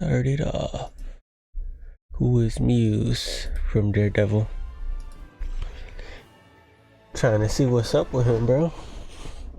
Start it off. Who is Muse from Daredevil? Trying to see what's up with him, bro.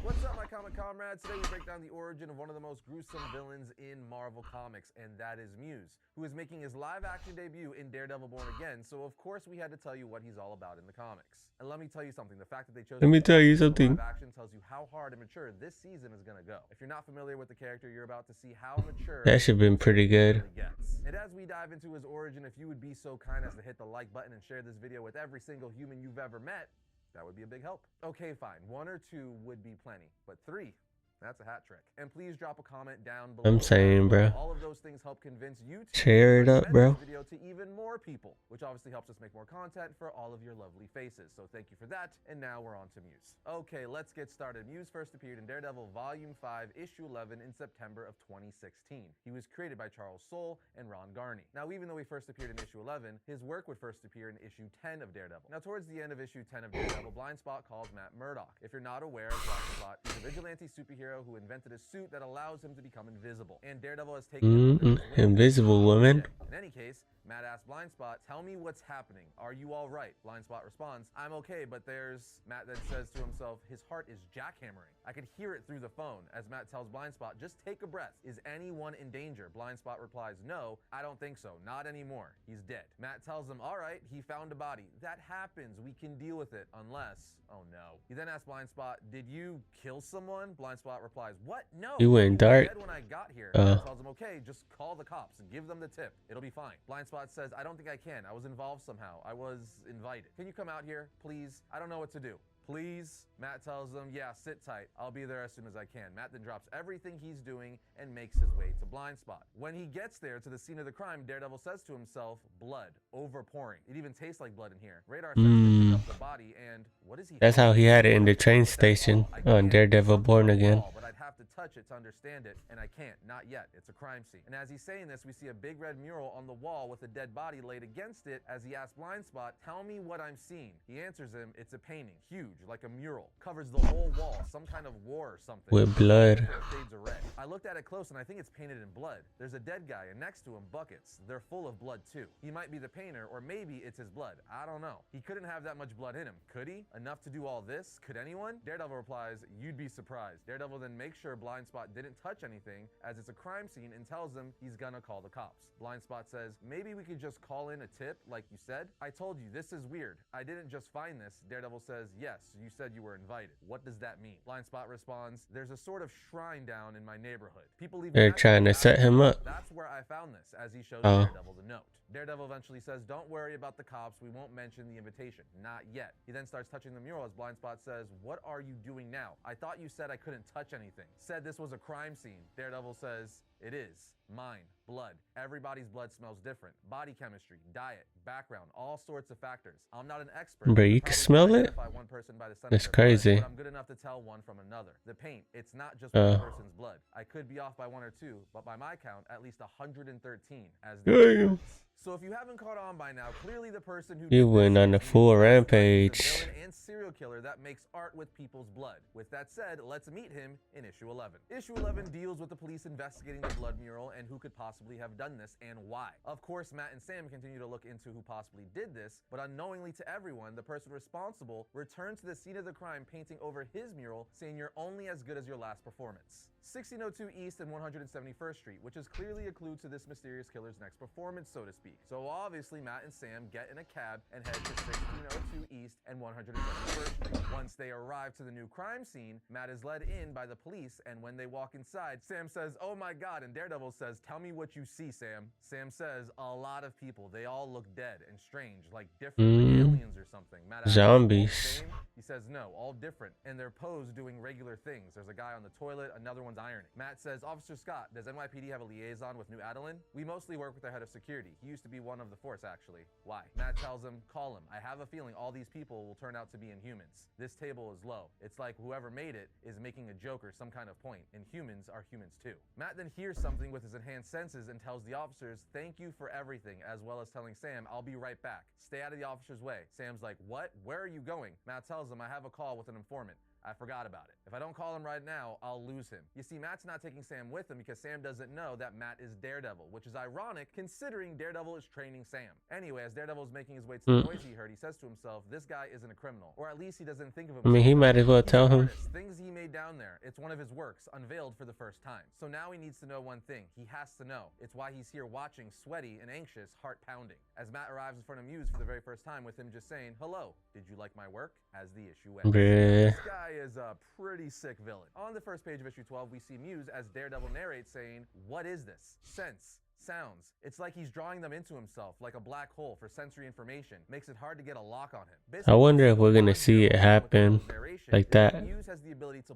What's up, my comic comrades? Today we break down the origin of one of the most gruesome villains in Marvel Comics, and that is Muse, who is making his live-action debut in Daredevil Born Again, so of course we had to tell you what he's all about in the comics. And let me tell you something, the fact that they chose live action tells you how hard and mature this season is gonna go. If you're not familiar with the character, you're about to see how mature That should have been pretty good. really gets. And as we dive into his origin, if you would be so kind as to hit the like button and share this video with every single human you've ever met, that would be a big help. Okay, fine. 1 or 2 would be plenty, but 3, that's a hat trick. And please drop a comment down below. I'm saying, bro. All of those things help convince you to share it up, bro. This video to even more people, which obviously helps us make more content for all of your lovely faces. So thank you for that. And now we're on to Muse. Okay, let's get started. Muse first appeared in Daredevil Volume 5, Issue 11 in September of 2016. He was created by Charles Soule and Ron Garney. Now, even though he first appeared in Issue 11, his work would first appear in Issue 10 of Daredevil. Now, towards the end of Issue 10 of Daredevil, Blind Spot calls Matt Murdock. If you're not aware of Blind Spot, he's a vigilante superhero who invented a suit that allows him to become invisible. And Daredevil has taken invisible woman. In any case, Matt asks Blind Spot, "Tell me what's happening. Are you all right?" Blind Spot responds, "I'm okay, but there's..." Matt then says to himself, his heart is jackhammering. I could hear it through the phone. As Matt tells Blind Spot, "Just take a breath. Is anyone in danger?" Blind Spot replies, "No, I don't think so. Not anymore. He's dead." Matt tells him, "All right, he found a body. That happens. We can deal with it, unless..." Oh no. He then asks Blind Spot, "Did you kill someone?" Blind Spot replies, "What? No. You went dark. Dead when I got here." Matt tells him, "Okay, just call the cops and give them the tip. It'll be fine." Blind Spot says, "I don't think I can. I was involved somehow. I was invited. Can you come out here, please? I don't know what to do. Please?" Matt tells him, "Yeah, sit tight. I'll be there as soon as I can." Matt then drops everything he's doing and makes his way to Blind Spot. When he gets there to the scene of the crime, Daredevil says to himself, "Blood, overpouring. It even tastes like blood in here." Radar says to pick up the body, and what is he? That's how he had it in the train station on Daredevil Born Again. But I'd have to touch it to understand it, and I can't. Not yet. It's a crime scene. And as he's saying this, we see a big red mural on the wall with a dead body laid against it. As he asks Blind Spot, "Tell me what I'm seeing." He answers him, "It's a painting. Huge, like a mural. Covers the whole wall. Some kind of war or something. With blood." Shades of red." I looked at it close, and I think it's painted in blood. There's a dead guy, and next to him, buckets. They're full of blood, too. He might be the painter, or maybe it's his blood. I don't know. He couldn't have that much blood in him, could he? Enough to do all this? Could anyone? Daredevil replies, "You'd be surprised." Daredevil then makes sure Blind Spot didn't touch anything, as it's a crime scene, and tells him he's gonna call the cops. Blind Spot says, "Maybe we could just call in a tip, like you said." "I told you, this is weird. I didn't just find this." Daredevil says, "Yes, you said you were invited. What does that mean?" Blind Spot responds, "There's a sort of shrine down in my neighborhood. People leave..." They're trying to set him up. "That's where I found this," as he shows Daredevil the note. Daredevil eventually says, "Don't worry about the cops. We won't mention the invitation. Not yet." He then starts touching the mural as Blind Spot says, "What are you doing now? I thought you said I couldn't touch anything. Said this was a crime scene." Daredevil says, "It is. Mine. Blood. Everybody's blood smells different. Body chemistry, diet, background, all sorts of factors. I'm not an expert. Bro, you can smell it? One person by the scent That's of their crazy. blood, but I'm good enough to tell one from another. The paint, it's not just one person's blood. I could be off by 1 or 2, but by my count, at least 113 as the..." So if you haven't caught on by now, clearly the person who You went on a full rampage. villain and serial killer that makes art with people's blood. With that said, let's meet him in Issue 11. Issue 11 deals with the police investigating the blood mural and who could possibly have done this and why. Of course, Matt and Sam continue to look into who possibly did this, but unknowingly to everyone, the person responsible returns to the scene of the crime painting over his mural, saying, "You're only as good as your last performance." 1602 East and 171st Street, which is clearly a clue to this mysterious killer's next performance, so to speak. So obviously, Matt and Sam get in a cab and head to 1602 East and 171st Street. Once they arrive to the new crime scene, Matt is led in by the police, and when they walk inside, Sam says, "Oh my God," and Daredevil says, "Tell me what you see, Sam." Sam says, "A lot of people. They all look dead and strange, like different aliens or something." Matt asks, Zombies. He says, "No, all different, and they're posed doing regular things. There's a guy on the toilet, another one's ironing." Matt says, "Officer Scott, does NYPD have a liaison with New Adeline? We mostly work with their head of security. He used to be one of the force, actually." "Why?" Matt tells him, "Call him. I have a feeling all these people will turn out to be Inhumans. This table is low. It's like whoever made it is making a joke or some kind of point, and humans are humans too." Matt then hears something with his enhanced senses and tells the officers, "Thank you for everything," as well as telling Sam, "I'll be right back. Stay out of the officer's way." Sam's like, "What? Where are you going?" Matt tells him, "I have a call with an informant. I forgot about it. If I don't call him right now, I'll lose him. You see, Matt's not taking Sam with him because Sam doesn't know that Matt is Daredevil, which is ironic considering Daredevil is training Sam. Anyway, as Daredevil is making his way to the noise he heard, he says to himself, this guy isn't a criminal, or at least he doesn't think of himself. I mean, he might as well tell him. Things he made down there. It's one of his works, unveiled for the first time. So now he needs to know one thing. He has to know. It's why he's here watching, sweaty and anxious, heart pounding. As Matt arrives in front of Muse for the very first time with him just saying, hello, did you like my work? As the issue ends. This guy is a pretty sick villain. On the first page of issue 12, we see Muse as Daredevil narrates saying, what is this? Sense. Sounds. It's like he's drawing them into himself, like a black hole for sensory information. Makes it hard to get a lock on him. Basically, I wonder if we're gonna see it happen like that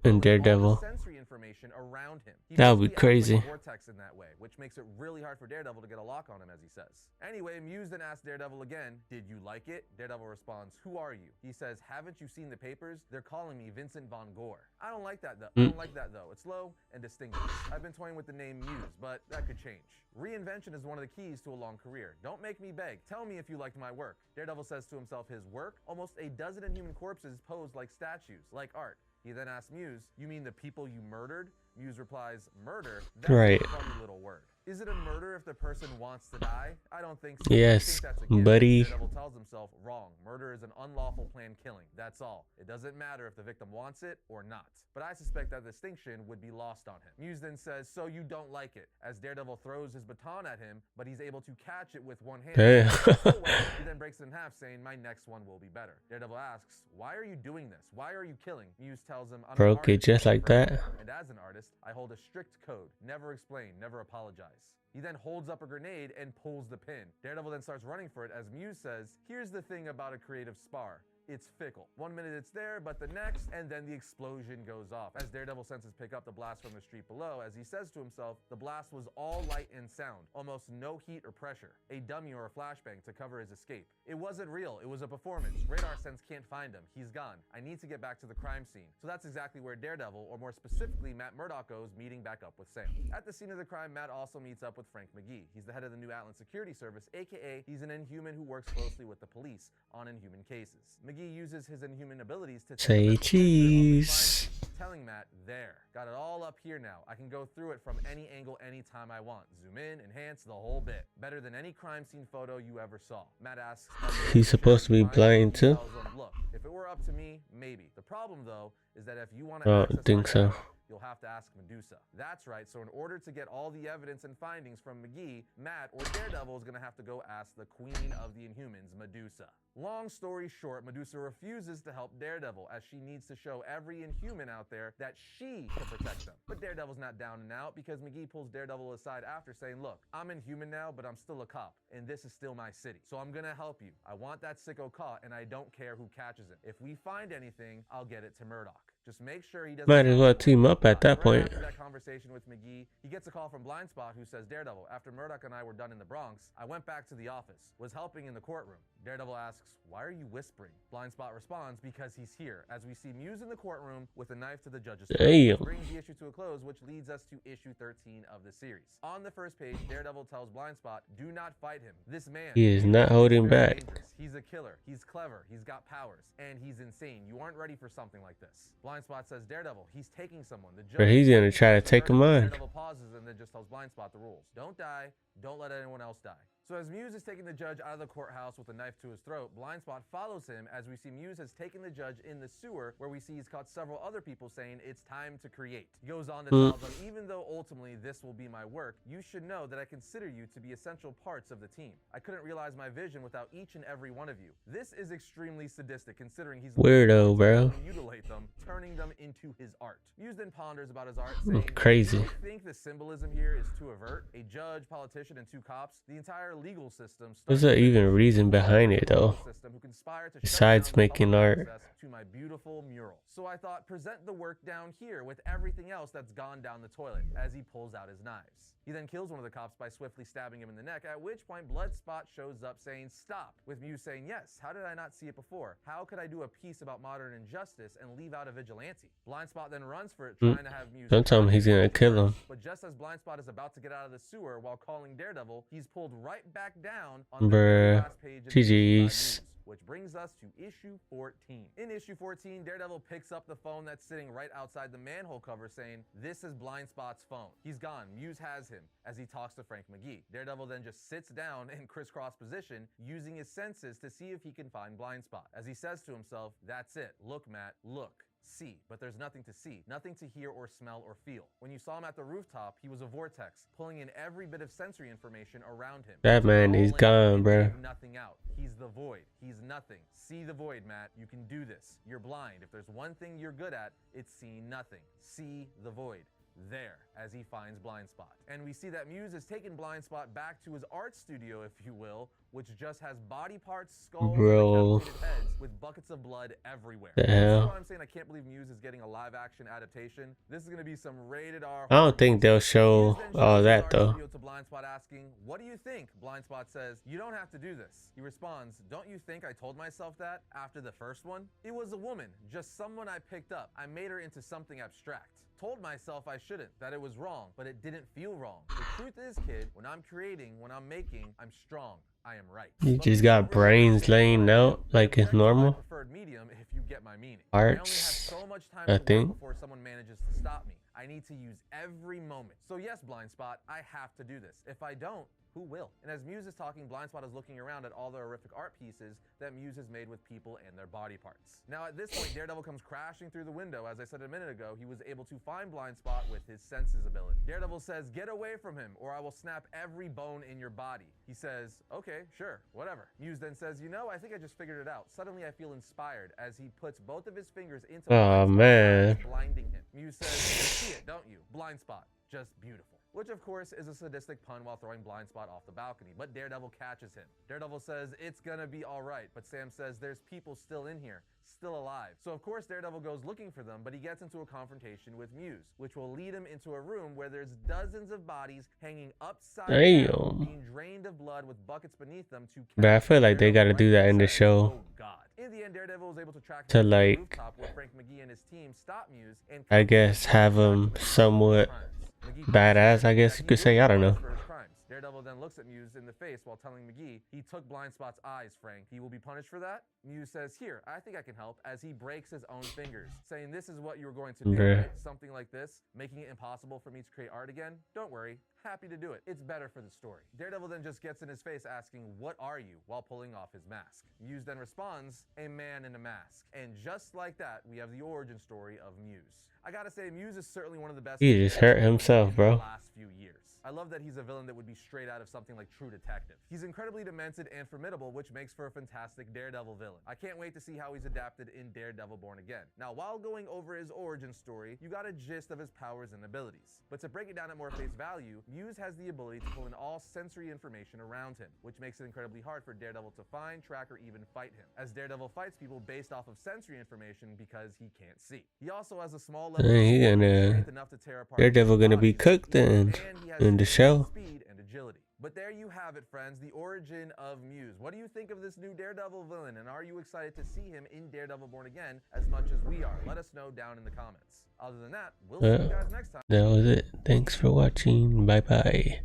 in Daredevil. Sensory information around him. That would be crazy. Vortex in that way, which makes it really hard for Daredevil to get a lock on him, as he says. Anyway, Muse then asks Daredevil again, did you like it? Daredevil responds, who are you? He says, haven't you seen the papers? They're calling me Vincent Von Gore. I don't like that though. It's low and distinguished. I've been toying with the name Muse, but that could change. Reinvention is one of the keys to a long career. Don't make me beg. Tell me if you liked my work. Daredevil says to himself his work? Almost a dozen inhuman corpses posed like statues, like art. He then asks Muse, you mean the people you murdered? Muse replies, murder? That's a funny little word. Is it a murder if the person wants to die? I don't think so. Yes, I think that's a given. buddy. Daredevil tells himself, wrong. Murder is an unlawful planned killing. That's all. It doesn't matter if the victim wants it or not. But I suspect that distinction would be lost on him. Muse then says, so you don't like it, as Daredevil throws his baton at him, but he's able to catch it with one hand. He then breaks it in half, saying, my next one will be better. Daredevil asks, why are you doing this? Why are you killing? Muse tells him, I'm broke it just like that. And as an artist, I hold a strict code. Never explain, never apologize. He then holds up a grenade and pulls the pin. Daredevil then starts running for it as Muse says, here's the thing about a creative spar. It's fickle. 1 minute it's there, but the next, and then the explosion goes off. As Daredevil senses pick up the blast from the street below, as he says to himself, the blast was all light and sound, almost no heat or pressure, a dummy or a flashbang to cover his escape. It wasn't real, it was a performance. Radar sense can't find him, he's gone. I need to get back to the crime scene. So that's exactly where Daredevil, or more specifically Matt Murdock, goes, meeting back up with Sam. At the scene of the crime, Matt also meets up with Frank McGee. He's the head of the New Atlant Security Service, aka he's an Inhuman who works closely with the police on Inhuman cases. McGee uses his Inhuman abilities to say cheese, telling Matt, there, got it all up here now. I can go through it from any angle anytime I want. Zoom in, enhance, the whole bit. Better than any crime scene photo you ever saw. Matt asks, he's supposed to be blind too? Look, if it were up to me, maybe. The problem though is that if you want I to don't think so. You'll have to ask Medusa. That's right, so in order to get all the evidence and findings from McGee, Matt or Daredevil is going to have to go ask the queen of the Inhumans, Medusa. Long story short, Medusa refuses to help Daredevil as she needs to show every Inhuman out there that she can protect them. But Daredevil's not down and out because McGee pulls Daredevil aside after saying, look, I'm Inhuman now, but I'm still a cop, and this is still my city. So I'm going to help you. I want that sicko caught, and I don't care who catches him. If we find anything, I'll get it to Murdock. Just make sure he doesn't... Might as well team up at that point. After that conversation with McGee, he gets a call from Blind Spot who says, Daredevil, after Murdock and I were done in the Bronx, I went back to the office, was helping in the courtroom. Daredevil asks, why are you whispering? Blind Spot responds, because he's here, as we see Muse in the courtroom with a knife to the judge's throat. This brings the issue to a close, which leads us to issue 13 of the series. On the first page, Daredevil tells Blind Spot, do not fight him. This man... he is not holding back. Dangerous. He's a killer. He's clever. He's got powers. And he's insane. You aren't ready for something like this. Blind Spot says, Daredevil, he's taking someone. The judge, he's gonna try to take him on. Daredevil pauses and then just tells Blind Spot the rules. Don't die. Don't let anyone else die. So as Muse is taking the judge out of the courthouse with a knife to his throat, Blind Spot follows him as we see Muse has taken the judge in the sewer, where we see he's caught several other people saying it's time to create. He goes on to tell them, even though ultimately this will be my work, you should know that I consider you to be essential parts of the team. I couldn't realize my vision without each and every one of you. This is extremely sadistic considering he's weirdo, bro. Mutilate them, turning them into his art. Muse then ponders about his art, saying, crazy. I think the symbolism here is to avert a judge, politician, and 2 cops, the entire legal system. There's an even reason behind it though, besides making art. To my beautiful mural. So I thought, present the work down here with everything else that's gone down the toilet, as he pulls out his knives. He then kills one of the cops by swiftly stabbing him in the neck, at which point Blood Spot shows up saying, stop, with Muse saying, yes, how did I not see it before? How could I do a piece about modern injustice and leave out a vigilante? Blind Spot then runs for it, trying to have Muse... don't tell him he's gonna kill him. But just as Blind Spot is about to get out of the sewer while calling Daredevil, he's pulled right back down on the last page of GG's. which brings us to issue 14. In issue 14, Daredevil picks up the phone that's sitting right outside the manhole cover saying, "This is Blind Spot's phone. He's gone. Muse has him," as he talks to Frank McGee. Daredevil then just sits down in crisscross position, using his senses to see if he can find Blind Spot. As he says to himself, "That's it. Look, Matt, look. See," but there's nothing to see, nothing to hear or smell or feel. When you saw him at the rooftop, he was a vortex, pulling in every bit of sensory information around him. That man, he's gone, bro. Nothing out. He's the void. He's nothing. See the void, Matt. You can do this. You're blind. If there's one thing you're good at, it's seeing nothing. See the void. There, as he finds Blind Spot. And we see that Muse has taken Blind Spot back to his art studio, if you will, which just has body parts, skulls, and decapitated heads with buckets of blood everywhere. The hell? That's why I'm saying I can't believe Muse is getting a live-action adaptation. This is going to be some rated R. I don't think they'll show all that though. To Blind Spot asking, "What do you think?" Blind Spot says, "You don't have to do this." He responds, "Don't you think I told myself that after the first one? It was a woman, just someone I picked up. I made her into something abstract. Told myself I shouldn't, that it was wrong, but it didn't feel wrong. The truth is, kid, when I'm creating, when I'm making, I'm strong. I am right." You just got brains laying out like it's normal. Preferred medium, if you get my meaning. Arts, I only have so much time I to think. work before someone manages to stop me. I need to use every moment. So yes, Blind Spot, I have to do this. If I don't, who will? And as Muse is talking, Blind Spot is looking around at all the horrific art pieces that Muse has made with people and their body parts. Now at this point, Daredevil comes crashing through the window. As I said a minute ago, he was able to find Blind Spot with his senses ability. Daredevil says, "Get away from him, or I will snap every bone in your body." He says, "Okay, sure, whatever." Muse then says, "You know, I think I just figured it out. Suddenly I feel inspired," as he puts both of his fingers into Blind Spot's eyes, blinding him. Muse says, "You see it, don't you? Blind Spot, just beautiful." Which of course is a sadistic pun while throwing Blind Spot off the balcony, but Daredevil catches him. Daredevil says, "It's gonna be alright," but Sam says, "There's people still in here, still alive." So of course Daredevil goes looking for them, but he gets into a confrontation with Muse, which will lead him into a room where there's dozens of bodies hanging upside down, being drained of blood with buckets beneath them to But I feel like they gotta do that in the show. "Oh God." In the end, Daredevil was able to track to him to the like, rooftop where Frank McGee and his team stop Muse and I guess have him somewhat badass, I guess you could say. I don't know. Daredevil then looks at Muse in the face while telling McGee, "He took Blind Spot's eyes, Frank. He will be punished for that?" Muse says, "Here, I think I can help," as he breaks his own fingers, saying, "This is what you were going to do, right? Something like this, making it impossible for me to create art again? Don't worry, happy to do it. It's better for the story." Daredevil then just gets in his face asking, "What are you?" while pulling off his mask. Muse then responds, "A man in a mask." And just like that, we have the origin story of Muse. I gotta say, Muse is certainly one of the best. He just hurt himself, bro. The last few years. I love that he's a villain that would be straight out of something like True Detective. He's incredibly demented and formidable, which makes for a fantastic Daredevil villain. I can't wait to see how he's adapted in Daredevil Born Again. Now, while going over his origin story, you got a gist of his powers and abilities. But to break it down at more face value, Muse has the ability to pull in all sensory information around him, which makes it incredibly hard for Daredevil to find, track, or even fight him, as Daredevil fights people based off of sensory information because he can't see. He also has a small level of strength enough to tear apart Daredevil gonna be cooked then in the show. Speed and agility. But there you have it, friends, the origin of Muse. What do you think of this new Daredevil villain, and are you excited to see him in Daredevil Born Again as much as we are? Let us know down in the comments. Other than that, we'll see you guys next time. That was it. Thanks for watching. Bye bye.